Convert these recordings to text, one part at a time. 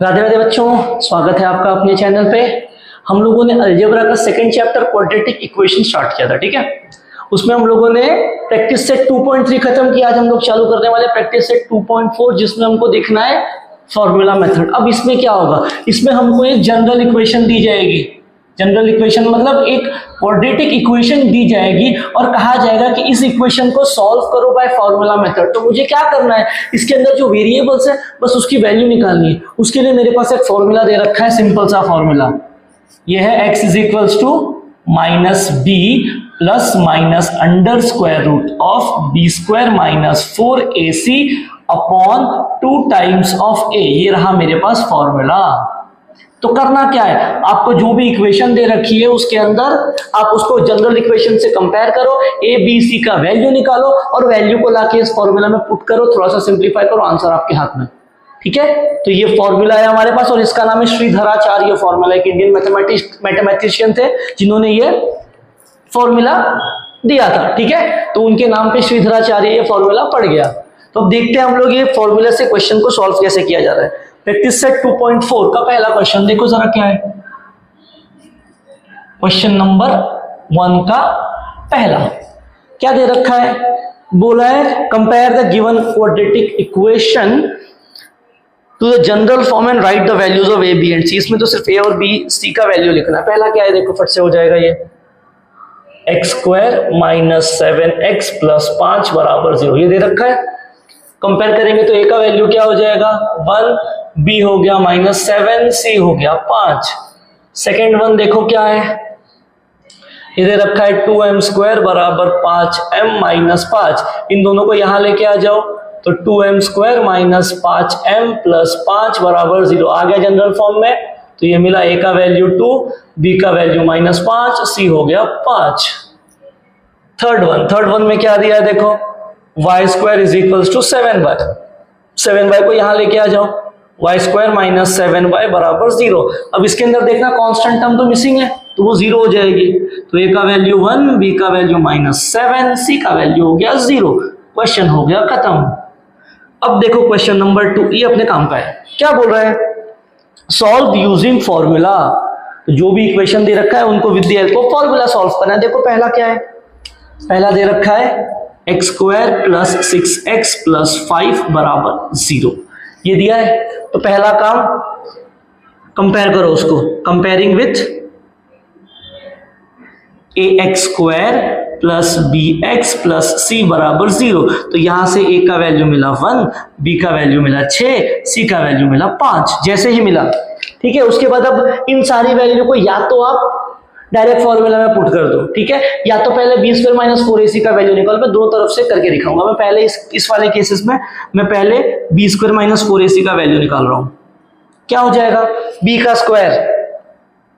राधे राधे बच्चों, स्वागत है आपका अपने चैनल पे। हम लोगों ने अलजेब्रा का second chapter quadratic equation start किया था, ठीक है। उसमें हम लोगों ने प्रैक्टिस सेट 2.3 खत्म किया। आज हम लोग चालू करने वाले प्रैक्टिस सेट 2.4, जिसमें हमको देखना है फॉर्मूला मेथड। अब इसमें क्या होगा, इसमें हमको एक जनरल इक्वेशन दी जाएगी। जनरल इक्वेशन मतलब एक क्वाड्रेटिक इक्वेशन दी जाएगी और कहा जाएगा कि इस इक्वेशन को सॉल्व करो बाय फॉर्मूला मेथड। तो मुझे क्या करना है, इसके अंदर जो वेरिएबल्स है बस उसकी वैल्यू निकालनी है। उसके लिए मेरे पास एक फॉर्मूला दे रखा है, सिंपल सा फॉर्मूला। ये है x is equals to minus B plus minus under square root of B square minus 4ac upon 2 times of a। ये रहा मेरे पास फॉर्मूला। तो करना क्या है, आपको जो भी इक्वेशन दे रखी है उसके अंदर आप उसको जनरल इक्वेशन से कंपेयर करो, ए बी सी का वैल्यू निकालो और वैल्यू को लाके इस फॉर्मूला में पुट करो, थोड़ा सा सिंप्लीफाई करो, आंसर आपके हाथ में। ठीक है, तो ये फॉर्मूला है हमारे पास और इसका नाम है श्रीधराचार्य फॉर्मूला। एक इंडियन मैथमेटिशियन थे जिन्होंने ये फॉर्मूला दिया था, ठीक है। तो उनके नाम पे श्रीधराचार्य ये फॉर्मूला पड़ गया। तो अब देखते हैं हम लोग ये फॉर्मूला से क्वेश्चन को सॉल्व कैसे किया जा रहा है। प्रैक्टिस सेट 2.4 का पहला क्वेश्चन देखो जरा क्या है। क्वेश्चन नंबर 1 का पहला क्या दे रखा है, बोला है compare the given quadratic equation to the general form and write the values of A B and C. इसमें तो सिर्फ ए और बी सी का वैल्यू लिखना है। पहला क्या है देखो, फट से हो जाएगा ये x square minus 7x plus 5 बराबर 0। ये दे रखा है। कंपेयर करेंगे तो ए का वैल्यू क्या हो जाएगा 1, बी हो गया माइनस 7, सी हो गया 5। सेकेंड वन देखो क्या है, ये दे रखा है 2m स्क्वायर बराबर 5m माइनस 5। इन दोनों को यहां लेके आ जाओ तो 2m square minus 5m plus 5 बराबर 0 आ गया जनरल फॉर्म में। तो ये मिला ए का वैल्यू 2, बी का वैल्यू माइनस 5, सी हो गया 5। थर्ड वन में क्या दिया है देखो, y square is equals to 7y। 7y को यहां लेके आ जाओ, y स्क्वायर माइनस 7y बराबर 0। अब इसके अंदर देखना कांस्टेंट टर्म तो मिसिंग है तो वो 0 हो जाएगी। तो a का वैल्यू 1, b का वैल्यू माइनस 7, c का वैल्यू हो गया 0। क्वेश्चन हो गया खत्म। अब देखो क्वेश्चन नंबर 2, ये अपने काम का है। क्या बोल रहा है, सॉल्व यूजिंग फॉर्मूला। जो भी इक्वेशन दे रखा है उनको with the help of formula solve करना है। देखो पहला क्या है, पहला दे रखा है x square plus 6x plus 5 बराबर 0। ये दिया है तो पहला काम कंपेयर करो उसको, comparing with ax square plus bx plus c बराबर 0। तो यहां से a का वैल्यू मिला 1, b का वैल्यू मिला 6, c का वैल्यू मिला 5। जैसे ही मिला, ठीक है, उसके बाद अब इन सारी वैल्यू को या तो आप डायरेक्ट फॉर्मूला में पुट कर दो, ठीक है, या तो पहले बी स्क्वायर माइनस 4ac का वैल्यू निकाल। मैं दोनों तरफ से करके दिखाऊंगा। मैं पहले इस वाले केसेस में मैं पहले बी स्क्वायर माइनस 4ac का वैल्यू निकाल रहा हूं। क्या हो जाएगा, b का स्क्वायर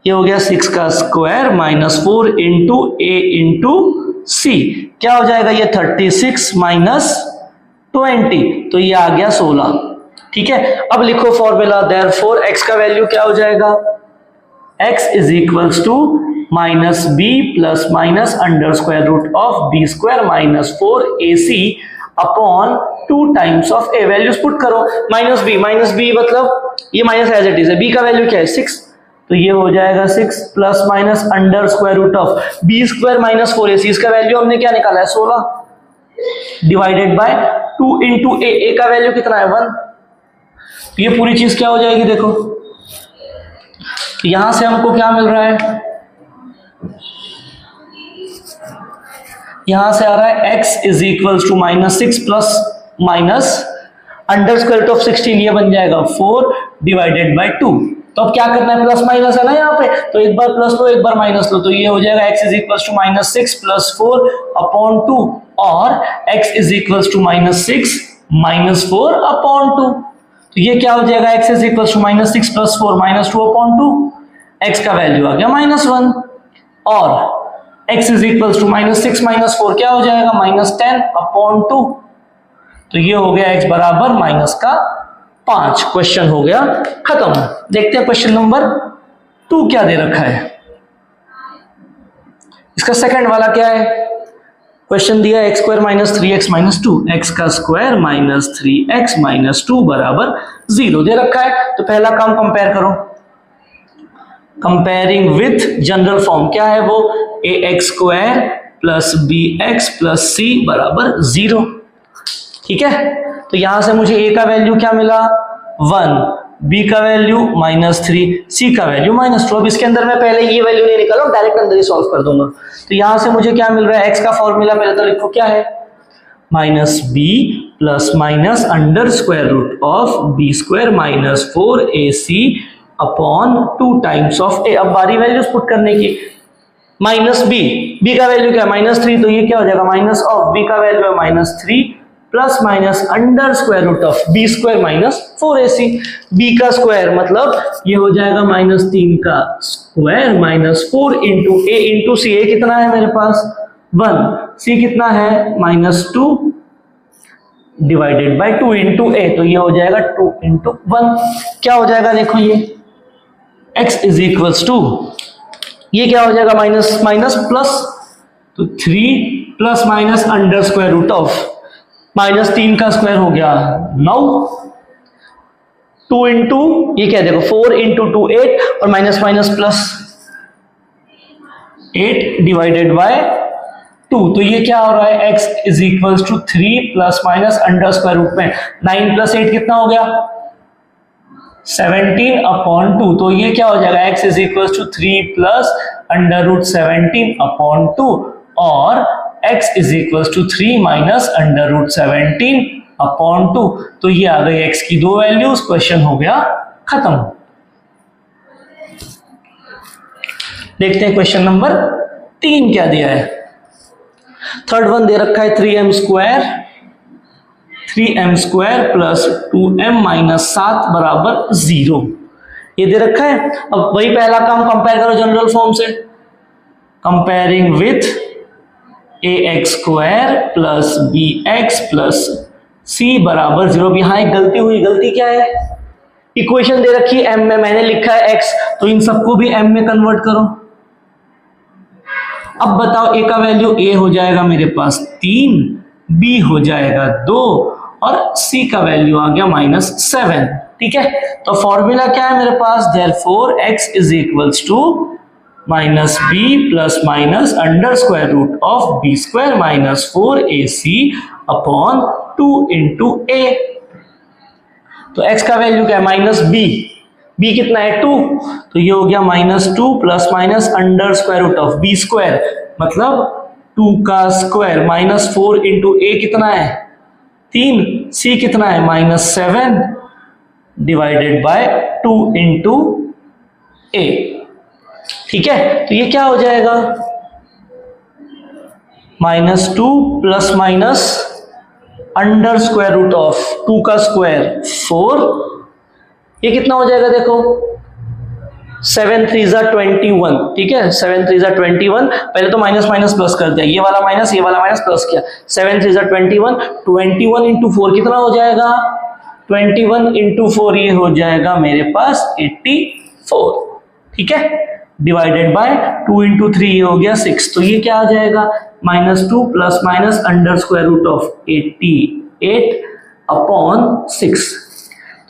ये हो गया 6 का square minus 4 into a into c। क्या हो जाएगा ये 36 माइनस 20, तो ये आ गया 16। ठीक है, अब लिखो फॉर्मूला। देयरफॉर x का वैल्यू क्या हो जाएगा, x is equals to minus B plus minus under square root of B square minus 4ac upon 2 times of a। Values put करो, माइनस बी मतलब ये माइनस एज इट इज है। b का value क्या है 6, तो ये हो जाएगा 6 plus minus under square root of B square minus 4ac। इसका वैल्यू हमने क्या निकाला है 16 डिवाइडेड बाय 2 इंटू a का वैल्यू कितना है 1। तो ये पूरी चीज क्या हो जाएगी देखो, तो यहां से हमको क्या मिल रहा है, यहां से आ रहा है x is equals to minus 6 plus minus under square root of 16, ये बन जाएगा 4 डिवाइडेड बाय 2। तो अब क्या करना है, प्लस माइनस है ना यहाँ पे, तो एक बार प्लस लो एक बार माइनस लो। तो ये हो जाएगा x is equals to minus 6 plus 4 upon 2 और x is equals to minus 6 minus 4 upon 2। तो ये क्या हो जाएगा, x is equals to minus 6 plus 4 minus 2 upon 2। x का वैल्यू आ गया -1 और x is equals to minus 6 minus 4 क्या हो जाएगा -10 अपॉन 2। तो ये हो गया x बराबर -5। क्वेश्चन हो गया खत्म। देखते हैं क्वेश्चन नंबर 2 क्या दे रखा है। इसका सेकंड वाला क्या है, क्वेश्चन दिया x square minus 3x minus 2, x का स्क्वायर माइनस 3x माइनस 2 बराबर 0 दे रखा है। तो पहला काम कंपेयर करो, कंपेयरिंग विथ जनरल फॉर्म क्या है वो, ax² plus bx plus c बराबर 0। ठीक है, तो यहां से मुझे a का वैल्यू क्या मिला 1, b का वैल्यू -3, c का वैल्यू -2। अब इसके अंदर मैं पहले ये वैल्यू नहीं निकाला, डायरेक्ट अंदर ही सॉल्व कर दूंगा। तो यहां से मुझे क्या मिल रहा है, x का फॉर्मूला पहले तो लिखो क्या है, -b plus minus under square root of b² minus 4ac upon 2 times of a। अब बारी वैल्यूज पुट करने की, -b का वैल्यू क्या है -3, तो ये क्या हो जाएगा माइनस ऑफ b का वैल्यू है -3 plus minus under square root of b² minus 4ac। b का स्क्वायर मतलब ये हो जाएगा -3 का square minus 4 into a into c। a कितना है मेरे पास 1, c कितना है -2 डिवाइडेड बाय 2 इंटू a, तो ये हो जाएगा 2 इंटू 1। क्या हो जाएगा देखो, ये x इज इक्वल्स टू, ये क्या हो जाएगा माइनस माइनस प्लस, तो 3 plus minus under square root of -3 का स्क्वायर हो गया 9, 2 इंटू ये क्या देखो 4 इंटू 2 8 और minus minus plus 8 divided by 2, तो ये क्या हो रहा है x is equals to 3 plus minus under square root में 9 प्लस 8 कितना हो गया 17 अपॉन 2, तो ये क्या हो जाएगा x is equals to 3 plus under root 17 upon 2 और x is equals to 3 minus under root 17 upon 2। तो ये आ गई x की 2 वैल्यूज, क्वेश्चन हो गया खत्म। देखते हैं क्वेश्चन नंबर 3 क्या दिया है। थर्ड वन दे रखा है 3m² प्लस 2m माइनस 7 बराबर 0, ये दे रखा है। अब वही पहला काम कंपेयर करो जनरल फॉर्म से, comparing with ax² plus bx plus c बराबर 0। यहाँ एक गलती हुई, गलती क्या है, इक्वेशन दे रखी है m में, मैंने लिखा है x, तो इन सबको भी m में कन्वर्ट करो। अब बताओ a का वैल्यू a हो जाएगा मेरे पास 3, b हो जाएगा 2 और c का वैल्यू आ गया -7। ठीक है, तो फॉर्मूला क्या है मेरे पास, therefore x is equals to -b plus minus under square root of b² minus 4ac upon 2 into a। तो x का वैल्यू क्या है -b कितना है 2, तो ये हो गया -2 plus minus under square root of b² मतलब 2 का स्क्वायर माइनस 4 इंटू a कितना है 3, c कितना है -7 डिवाइडेड बाय 2 इंटू a। ठीक है, तो ये क्या हो जाएगा -2 plus minus under square root of 2 का स्क्वायर 4, ये कितना हो जाएगा देखो 7 3 21। ठीक है, 7 3 21, पहले तो माइनस माइनस प्लस कर दिया, ये वाला माइनस प्लस किया, 7 3 21 इंटू 4 कितना हो जाएगा 21 इंटू 4, ये हो जाएगा मेरे पास 84। ठीक है, डिवाइडेड बाय 2 इंटू 3 ये हो गया 6, तो ये क्या आ जाएगा -2 plus minus under square root of 88 upon 6।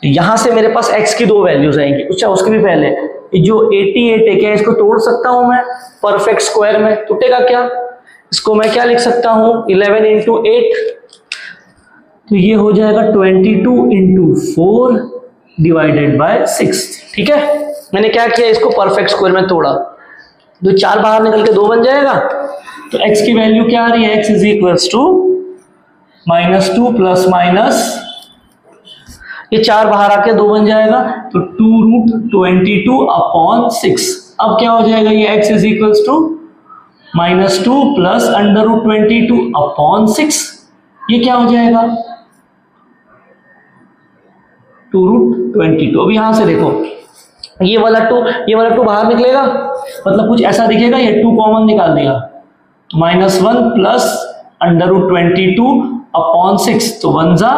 तो यहां से मेरे पास x की 2 वैल्यूज आएंगी। अच्छा, उसके भी पहले जो 88 है क्या इसको तोड़ सकता हूं मैं परफेक्ट स्क्वायर में, टूटेगा क्या, इसको मैं क्या लिख सकता हूं 11 इंटू 8, तो ये हो जाएगा 22 इंटू 4 डिवाइडेड बाय 6। ठीक है, मैंने क्या किया इसको परफेक्ट स्क्वायर में तोड़ा, जो 4 बाहर निकल के 2 बन जाएगा। तो x की वैल्यू क्या आ रही है, x is equals to -2 plus minus ये 4 बाहर आके 2 बन जाएगा, तो 2√22 अपॉन 6। अब क्या हो जाएगा ये x is equals to -2 plus √22 upon 6, ये क्या हो जाएगा 2√22। अब यहां से देखो ये वाला 2 बाहर निकलेगा, मतलब कुछ ऐसा दिखेगा, ये 2 कॉमन निकाल देगा, -1 प्लस √22 अपॉन 6, तो 1 जा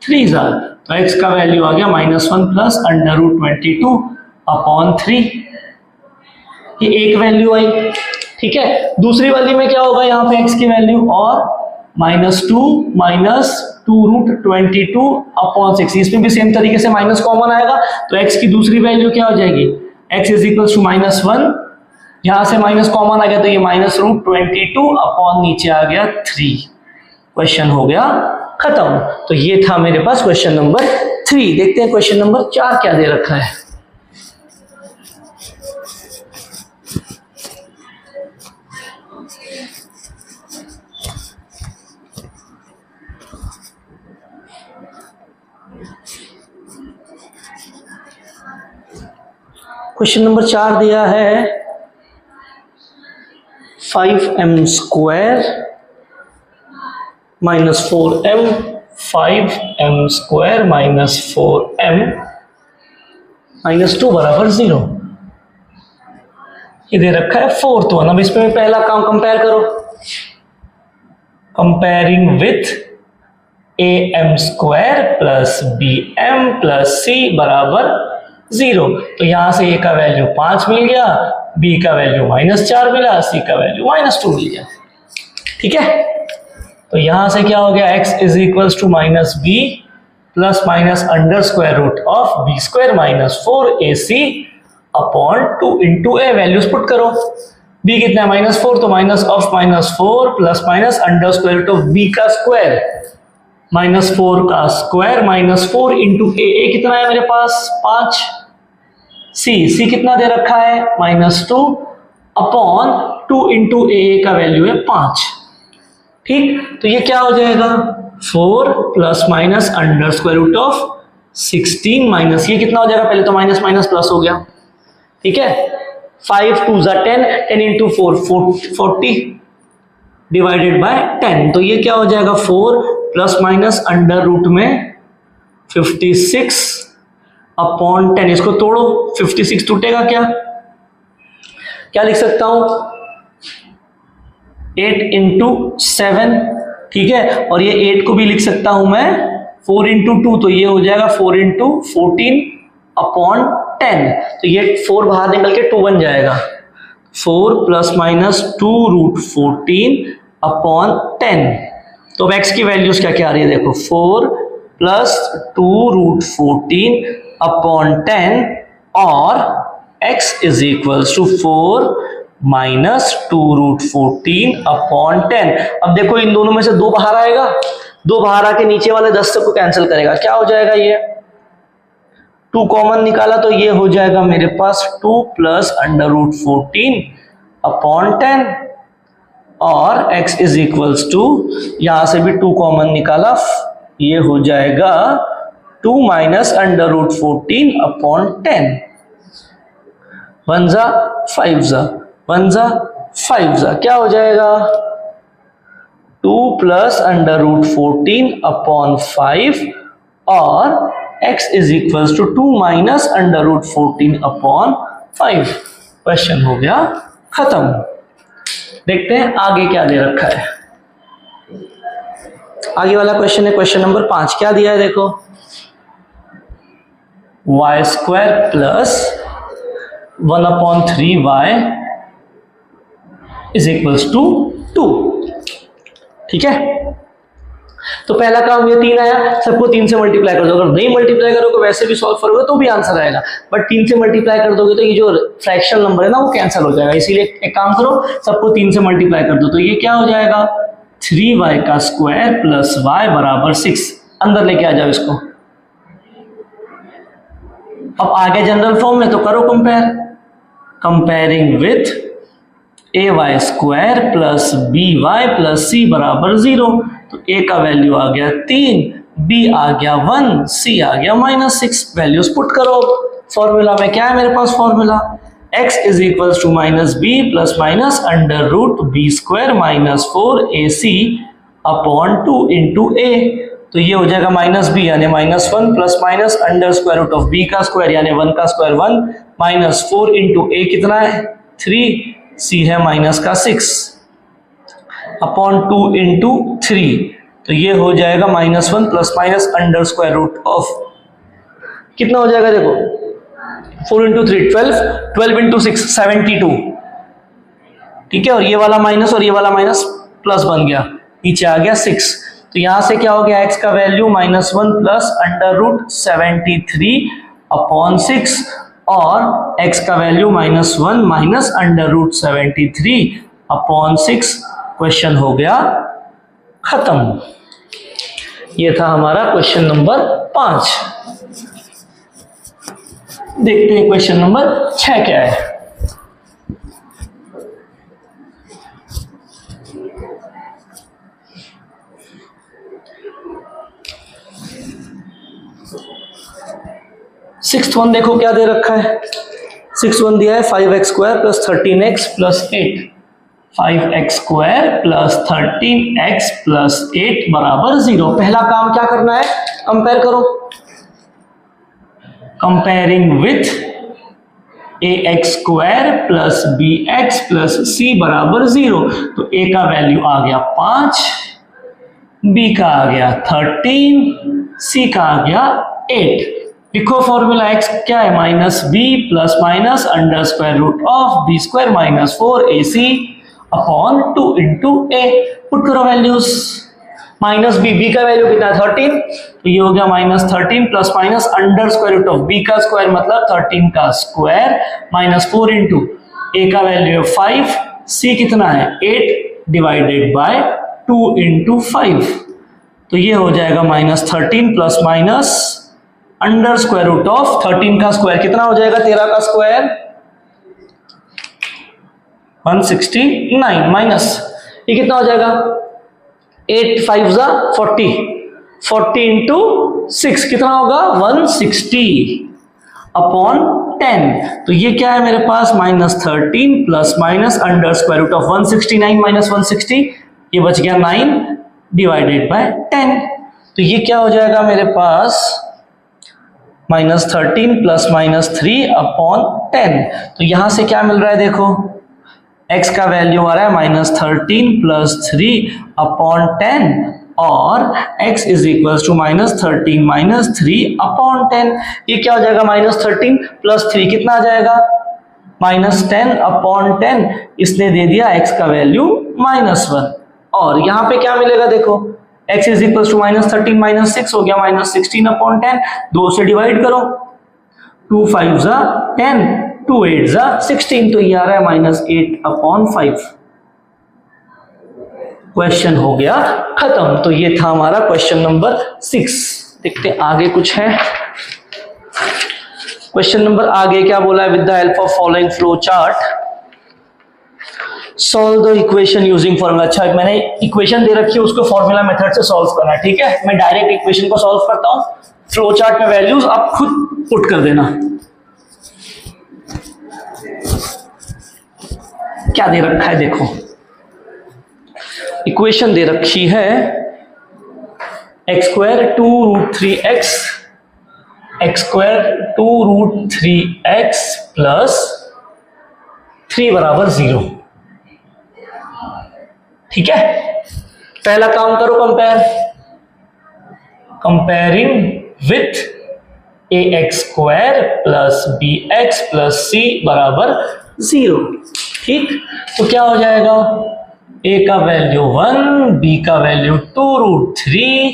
3 जा, तो x का वैल्यू आ गया -1 प्लस √22 अपॉन 3, ये एक वैल्यू आई। ठीक है, दूसरी वाली में क्या होगा, यहाँ पे x की वैल्यू और -2 माइनस 2√22/6। इसमें भी सेम तरीके से माइनस कॉमन आएगा तो x की दूसरी वैल्यू क्या हो जाएगी, x इज इक्वल टू -1, यहां से माइनस कॉमन आ गया तो ये -√22 अपॉन नीचे आ गया 3। क्वेश्चन हो गया खत्म। तो ये था मेरे पास क्वेश्चन नंबर 3। देखते हैं क्वेश्चन नंबर 4 क्या दे रखा है। क्वेश्चन नंबर 4 दिया है 5m² -4m, 5m² -4m -2 बराबर 0। ये दे रखा है 4th वन। अब इसमें पहला काम कंपेयर करो, comparing with am² plus bm plus c बराबर 0। तो यहां से a का वैल्यू 5 मिल गया, b का वैल्यू -4 मिला, c का वैल्यू -2 मिल गया। ठीक है, तो यहां से क्या हो गया, x is equals to -b plus minus under square root of b square -4ac upon 2 into A. Values put करो, b कितना है -4, तो minus of -4 plus minus under square root of b का स्क्वायर -4 का स्क्वायर -4 इंटू ए कितना है मेरे पास 5, c कितना दे रखा है -2 अपॉन 2 इंटू ए का वैल्यू है 5। ठीक, तो ये क्या हो जाएगा 4 plus minus under square root of 16 minus ये कितना हो जाएगा, पहले तो माइनस माइनस प्लस हो गया। ठीक है, 5 2 10, 10 इंटू 4 40 डिवाइडेड बाय 10। तो ये क्या हो जाएगा 4 प्लस माइनस अंडर रूट में 56 अपॉन 10। इसको तोड़ो, 56 टूटेगा क्या लिख सकता हूं 8 इंटू 7। ठीक है, और ये 8 को भी लिख सकता हूं मैं 4 इंटू 2, तो ये हो जाएगा 4 इंटू 14 अपॉन 10। तो ये 4 बाहर निकल के 2 बन जाएगा, 4 प्लस माइनस 2√14 अपॉन 10। तो अब x की वैल्यूज क्या क्या आ रही है देखो, 4 प्लस 2√14 अपॉन 10 और x is equals to 4 minus 2√14 upon 10। अब देखो इन दोनों में से 2 बाहर आएगा, 2 बाहर आके नीचे वाले 10 को कैंसिल करेगा, क्या हो जाएगा ये 2 कॉमन निकाला तो ये हो जाएगा मेरे पास 2 प्लस √14 अपॉन 10 और x इज इक्वल्स टू यहां से भी 2 कॉमन निकाला, ये हो जाएगा 2 माइनस √14 अपॉन 10। 1 जा 5 जा 1 जा 5 जा क्या हो जाएगा 2 प्लस √14 अपॉन 5 और x is equals to 2 minus √14 upon 5। Question हो गया खत्म। देखते हैं आगे क्या दे रखा है। आगे वाला क्वेश्चन है क्वेश्चन नंबर 5। क्या दिया है देखो, y² plus 1/3y is equals to 2। ठीक है, तो पहला काम ये 3 आया, सबको 3 से मल्टीप्लाई कर दो। अगर नहीं मल्टीप्लाई करोगे वैसे भी सॉल्व करोगे तो भी आंसर आएगा, बट 3 से मल्टीप्लाई कर दोगे तो ये जो फ्रैक्शनल नंबर है ना वो कैंसिल हो जाएगा। इसीलिए एक काम करो, सबको 3 से मल्टीप्लाई कर दो तो ये क्या हो जाएगा 3y का स्क्वायर प्लस y बराबर 6। अंदर लेके आ जाओ इसको। अब आगे जनरल फॉर्म में तो करो compare, comparing with ay² plus by plus c बराबर 0। तो a का वैल्यू आ गया 3, b आ गया 1, c आ गया -6। वैल्यूज पुट करो। फॉर्मूला में क्या है मेरे पास, formula x is equals to -b plus minus √b² -4ac upon 2 into a। तो ये हो जाएगा -b यानी -1 plus minus under square root of b का स्क्वायर यानी 1 का स्क्वायर 1 -4 इंटू a कितना है 3, c है -6 अपॉन 2 इंटू 3। तो ये हो जाएगा -1 plus minus under square root of कितना हो जाएगा देखो 4 इंटू 3 12, 12 इंटू 6 72। ठीक है, और ये वाला माइनस और ये वाला माइनस प्लस बन गया, नीचे आ गया 6। तो यहां से क्या हो गया, x का वैल्यू -1 प्लस √73/6 और x का वैल्यू -1 माइनस √73/6। क्वेश्चन हो गया खत्म। ये था हमारा क्वेश्चन नंबर 5। देखते हैं क्वेश्चन नंबर 6 क्या है। सिक्स्थ वन देखो क्या दे रखा है। सिक्स्थ वन दिया है 5x² plus 13x plus 8। 5x² plus 13x plus 8 बराबर 0। पहला काम क्या करना है, कंपेयर करो। Comparing with ax² plus bx plus c बराबर 0। तो a का वैल्यू आ गया 5, b का आ गया 13, c का आ गया 8। लिखो फॉर्मूला x क्या है, -b plus minus √b² minus 4ac upon 2 into a। Put करो वैल्यूज। -b का वैल्यू कितना है 13, तो ये हो गया -13 प्लस माइनस √b का स्क्वायर मतलब 13 का स्क्वायर माइनस 4 इंटू a का वैल्यू है 5, c कितना है 8 डिवाइडेड बाय 2 इंटू 5। तो ये हो जाएगा -13 प्लस माइनस √13 का स्क्वायर कितना हो जाएगा, 13 का स्क्वायर 169 माइनस ये कितना हो जाएगा 8 5 जा 40 इंटू 6 कितना होगा 160 अपॉन 10। तो ये क्या है मेरे पास -13 प्लस माइनस √169 माइनस 160, ये बच गया 9 डिवाइडेड बाय 10। तो ये क्या हो जाएगा मेरे पास -13 प्लस -3 अपॉन 10। तो यहां से क्या मिल रहा है देखो, x का वैल्यू आ रहा है -13 प्लस 3 अपॉन 10 और x is equals to -13 minus 3 upon 10। ये क्या हो जाएगा -13 प्लस 3 कितना आ जाएगा -10 अपॉन 10। इसने दे दिया x का वैल्यू -1 और यहाँ पे क्या मिलेगा देखो, x is equals to -13 minus 6 हो गया -16 अपॉन 10। 2 से डिवाइड करो, 2 5 जा 10, 2 8 जा 16, तो ये आ रहा है -8 अपॉन 5। क्वेश्चन हो गया खत्म। तो ये था हमारा क्वेश्चन नंबर 6। देखते हैं आगे कुछ है। क्वेश्चन नंबर आगे क्या बोला है, with the help of following flow chart solve the equation using formula. अच्छा मैंने इक्वेशन दे रखी है, उसको फॉर्मूला मेथड से सॉल्व करना है, ठीक है। मैं डायरेक्ट इक्वेशन को सॉल्व करता हूं, फ्लो चार्ट में वैल्यूज आप खुद पुट कर देना। क्या दे रखा है देखो, इक्वेशन दे रखी है x² 2√3x x² 2√3x plus 3 बराबर 0, ठीक है। पहला काम करो compare, comparing with ax² plus bx plus c बराबर 0, ठीक। तो क्या हो जाएगा, a का वैल्यू 1, b का वैल्यू 2√3,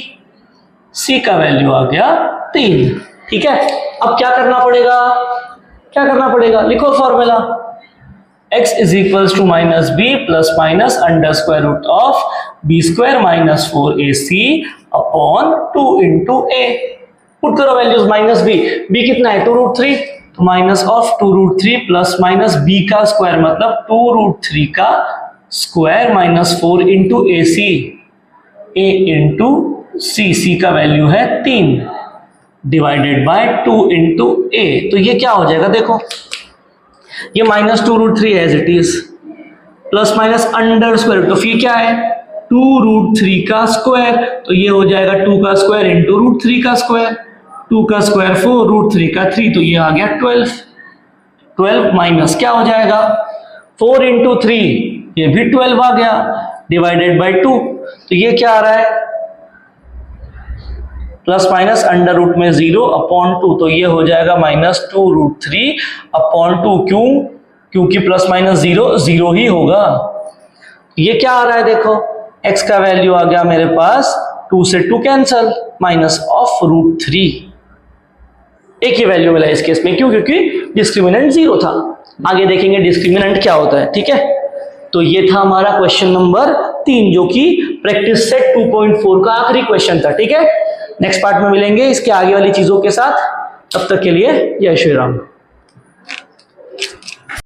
c का वैल्यू आ गया 3, ठीक है। अब क्या करना पड़ेगा, लिखो formula x is equals to -b plus minus √b² minus 4ac upon 2 into a। Put करो वैल्यूज, -b कितना है 2√3, तो minus of 2√3 plus minus b का स्क्वायर मतलब 2√3 का square minus 4 into ac, a into c का वैल्यू है 3 divided by 2 into a। तो ये क्या हो जाएगा देखो, ये -2√3 as it is plus minus under square, तो फिर क्या है 2√3 का स्क्वायर, तो ये हो जाएगा 2 का स्क्वायर इंटू √3 का स्क्वायर, 2 का स्क्वायर 4, √3 का 3, तो ये आ गया 12 माइनस क्या हो जाएगा 4 इंटू 3, ये भी 12 आ गया डिवाइडेड बाय 2। तो ये क्या आ रहा है प्लस माइनस अंडर रूट में 0 अपॉन 2, तो ये हो जाएगा -2√3 अपॉन 2। क्योंकि प्लस माइनस 0 ही होगा। ये क्या आ रहा है देखो, x का वैल्यू आ गया मेरे पास 2 से 2 कैंसल, माइनस ऑफ √3। एक ही वैल्यू मिला इस केस में, क्यों? क्योंकि डिस्क्रिमिनेंट 0 था। आगे देखेंगे डिस्क्रिमिनेंट क्या होता है, ठीक है। तो ये था हमारा क्वेश्चन नंबर 3, जो कि प्रैक्टिस सेट 2.4 का आखिरी क्वेश्चन था, ठीक है। नेक्स्ट पार्ट में मिलेंगे इसके आगे वाली चीजों के साथ, तब तक के लिए जय श्री राम।